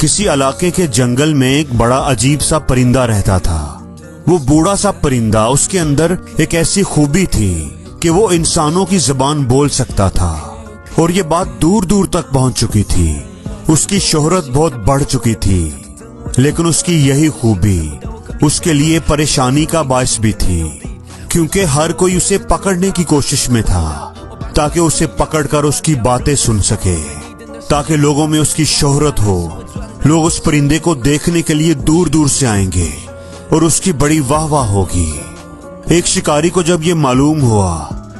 किसी इलाके के जंगल में एक बड़ा अजीब सा परिंदा रहता था। वो बूढ़ा सा परिंदा, उसके अंदर एक ऐसी खूबी थी कि वो इंसानों की जुबान बोल सकता था और ये बात दूर दूर तक पहुंच चुकी थी। उसकी शोहरत बहुत बढ़ चुकी थी, लेकिन उसकी यही खूबी उसके लिए परेशानी का बायस भी थी, क्योंकि हर कोई उसे पकड़ने की कोशिश में था ताकि उसे पकड़कर उसकी बातें सुन सके, ताकि लोगों में उसकी शोहरत हो। लोग उस परिंदे को देखने के लिए दूर दूर से आएंगे और उसकी बड़ी वाह वाह होगी। एक शिकारी को जब ये मालूम हुआ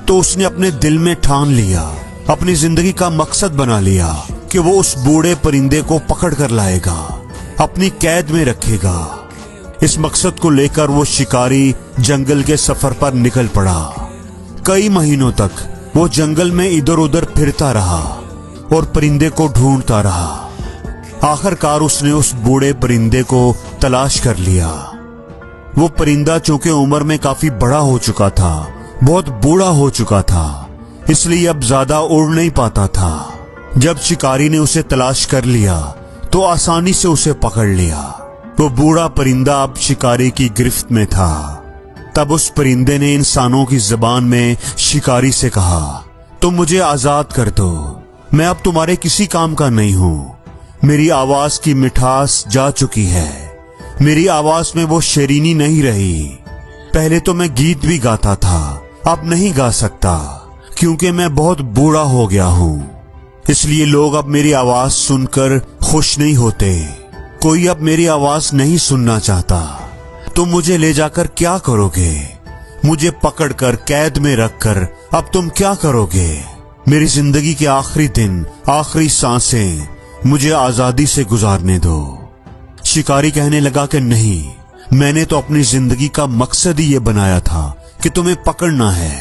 तो उसने अपने दिल में ठान लिया, अपनी जिंदगी का मकसद बना लिया कि वो उस बूढ़े परिंदे को पकड़ कर लाएगा, अपनी कैद में रखेगा। इस मकसद को लेकर वो शिकारी जंगल के सफर पर निकल पड़ा। कई महीनों तक वो जंगल में इधर उधर फिरता रहा और परिंदे को ढूंढता रहा। आखिरकार उसने उस बूढ़े परिंदे को तलाश कर लिया। वो परिंदा चूंकि उम्र में काफी बड़ा हो चुका था, बहुत बूढ़ा हो चुका था, इसलिए अब ज्यादा उड़ नहीं पाता था। जब शिकारी ने उसे तलाश कर लिया तो आसानी से उसे पकड़ लिया। वो बूढ़ा परिंदा अब शिकारी की गिरफ्त में था। तब उस परिंदे ने इंसानों की जुबान में शिकारी से कहा, तुम मुझे आजाद कर दो, मैं अब तुम्हारे किसी काम का नहीं हूँ। मेरी आवाज की मिठास जा चुकी है, मेरी आवाज में वो शेरीनी नहीं रही। पहले तो मैं गीत भी गाता था, अब नहीं गा सकता क्योंकि मैं बहुत बूढ़ा हो गया हूँ। इसलिए लोग अब मेरी आवाज सुनकर खुश नहीं होते, कोई अब मेरी आवाज नहीं सुनना चाहता। तुम मुझे ले जाकर क्या करोगे? मुझे पकड़कर कैद में रखकर अब तुम क्या करोगे? मेरी जिंदगी के आखिरी दिन, आखिरी सांसें मुझे आजादी से गुजारने दो। शिकारी कहने लगा कि नहीं, मैंने तो अपनी जिंदगी का मकसद ही ये बनाया था कि तुम्हें पकड़ना है।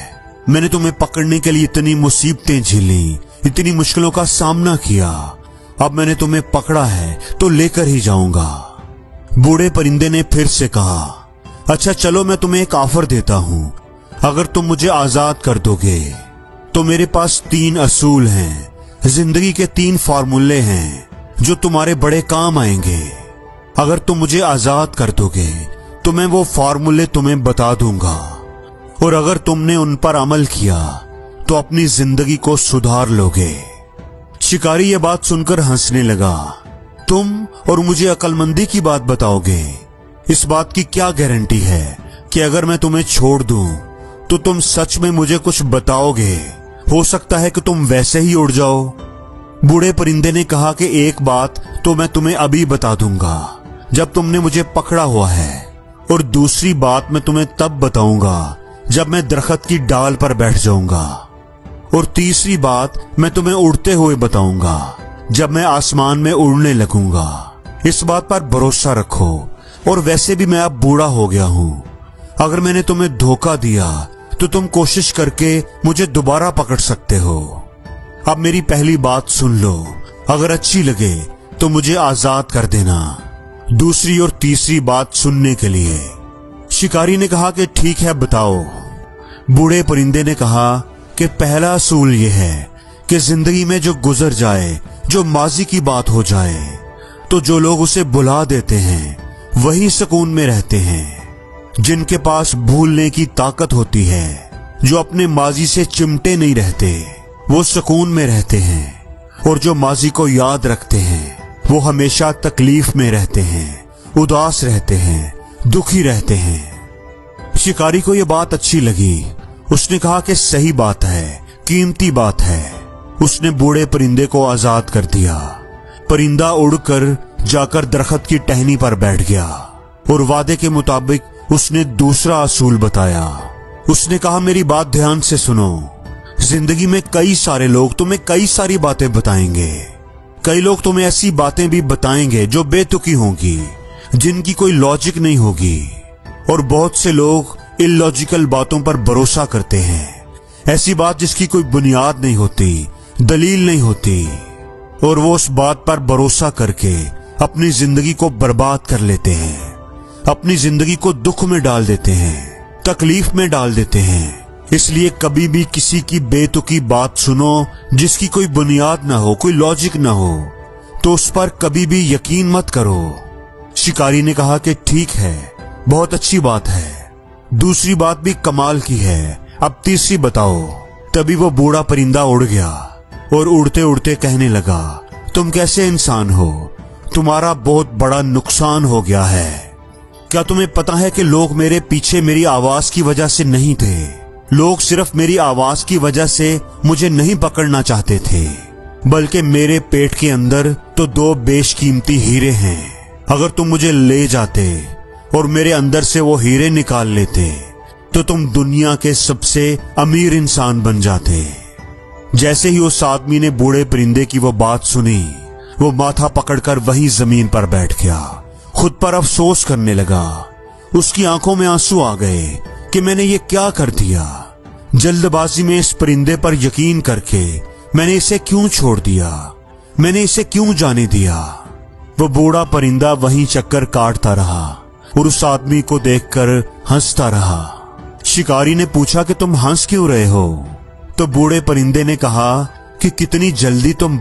मैंने तुम्हें पकड़ने के लिए इतनी मुसीबतें झेली, इतनी मुश्किलों का सामना किया। अब मैंने तुम्हें पकड़ा है तो लेकर ही जाऊंगा। बूढ़े परिंदे ने फिर से कहा, अच्छा चलो, मैं तुम्हें एक ऑफर देता हूँ। अगर तुम मुझे आजाद कर दोगे तो मेरे पास 3 असूल हैं, जिंदगी के 3 फार्मूले हैं जो तुम्हारे बड़े काम आएंगे। अगर तुम मुझे आजाद कर दोगे तो मैं वो फार्मूले तुम्हें बता दूंगा, और अगर तुमने उन पर अमल किया तो अपनी जिंदगी को सुधार लोगे। शिकारी ये बात सुनकर हंसने लगा। तुम और मुझे अक्लमंदी की बात बताओगे? इस बात की क्या गारंटी है कि अगर मैं तुम्हें छोड़ दूं तो तुम सच में मुझे कुछ बताओगे? हो सकता है कि तुम वैसे ही उड़ जाओ। बूढ़े परिंदे ने कहा कि एक बात तो मैं तुम्हें अभी बता दूंगा जब तुमने मुझे पकड़ा हुआ है, और दूसरी बात मैं तुम्हें तब बताऊंगा जब मैं दरख्त की डाल पर बैठ जाऊंगा, और तीसरी बात मैं तुम्हें उड़ते हुए बताऊंगा जब मैं आसमान में उड़ने लगूंगा। इस बात पर भरोसा रखो, और वैसे भी मैं अब बूढ़ा हो गया हूँ। अगर मैंने तुम्हें धोखा दिया तो तुम कोशिश करके मुझे दोबारा पकड़ सकते हो। अब मेरी पहली बात सुन लो, अगर अच्छी लगे तो मुझे आजाद कर देना। दूसरी और तीसरी बात सुनने के लिए शिकारी ने कहा कि ठीक है, बताओ। बूढ़े परिंदे ने कहा कि पहला असूल यह है कि जिंदगी में जो गुजर जाए, जो माजी की बात हो जाए, तो जो लोग उसे भुला देते हैं वही सुकून में रहते हैं। जिनके पास भूलने की ताकत होती है, जो अपने माजी से चिमटे नहीं रहते, वो सुकून में रहते हैं। और जो माजी को याद रखते हैं वो हमेशा तकलीफ में रहते हैं, उदास रहते हैं, दुखी रहते हैं। शिकारी को यह बात अच्छी लगी। उसने कहा कि सही बात है, कीमती बात है। उसने बूढ़े परिंदे को आजाद कर दिया। परिंदा उड़कर जाकर दरख्त की टहनी पर बैठ गया और वादे के मुताबिक उसने दूसरा असूल बताया। उसने कहा, मेरी बात ध्यान से सुनो। जिंदगी में कई सारे लोग तुम्हें कई सारी बातें बताएंगे। कई लोग तुम्हें ऐसी बातें भी बताएंगे जो बेतुकी होंगी, जिनकी कोई लॉजिक नहीं होगी। और बहुत से लोग इलॉजिकल बातों पर भरोसा करते हैं, ऐसी बात जिसकी कोई बुनियाद नहीं होती, दलील नहीं होती, और वो उस बात पर भरोसा करके अपनी जिंदगी को बर्बाद कर लेते हैं, अपनी जिंदगी को दुख में डाल देते हैं, तकलीफ में डाल देते हैं। इसलिए कभी भी किसी की बेतुकी बात सुनो जिसकी कोई बुनियाद ना हो, कोई लॉजिक ना हो, तो उस पर कभी भी यकीन मत करो। शिकारी ने कहा कि ठीक है, बहुत अच्छी बात है। दूसरी बात भी कमाल की है, अब तीसरी बताओ। तभी वो बूढ़ा परिंदा उड़ गया और उड़ते उड़ते कहने लगा, तुम कैसे इंसान हो, तुम्हारा बहुत बड़ा नुकसान हो गया है। क्या तुम्हें पता है कि लोग मेरे पीछे मेरी आवाज की वजह से नहीं थे, लोग सिर्फ मेरी आवाज की वजह से मुझे नहीं पकड़ना चाहते थे, बल्कि मेरे पेट के अंदर तो 2 बेशकीमती हीरे हैं। अगर तुम मुझे ले जाते और मेरे अंदर से वो हीरे निकाल लेते तो तुम दुनिया के सबसे अमीर इंसान बन जाते। जैसे ही उस आदमी ने बूढ़े परिंदे की वो बात सुनी, वो माथा पकड़कर वहीं जमीन पर बैठ गया, खुद पर अफसोस करने लगा। उसकी आंखों में आंसू आ गए कि मैंने ये क्या कर दिया। जल्दबाजी में इस परिंदे पर यकीन करके मैंने इसे क्यों छोड़ दिया, मैंने इसे क्यों जाने दिया। वो बूढ़ा परिंदा वहीं चक्कर काटता रहा और उस आदमी को देखकर हंसता रहा। शिकारी ने पूछा कि तुम हंस क्यों रहे हो? तो बूढ़े परिंदे ने कहा कि कितनी जल्दी तुम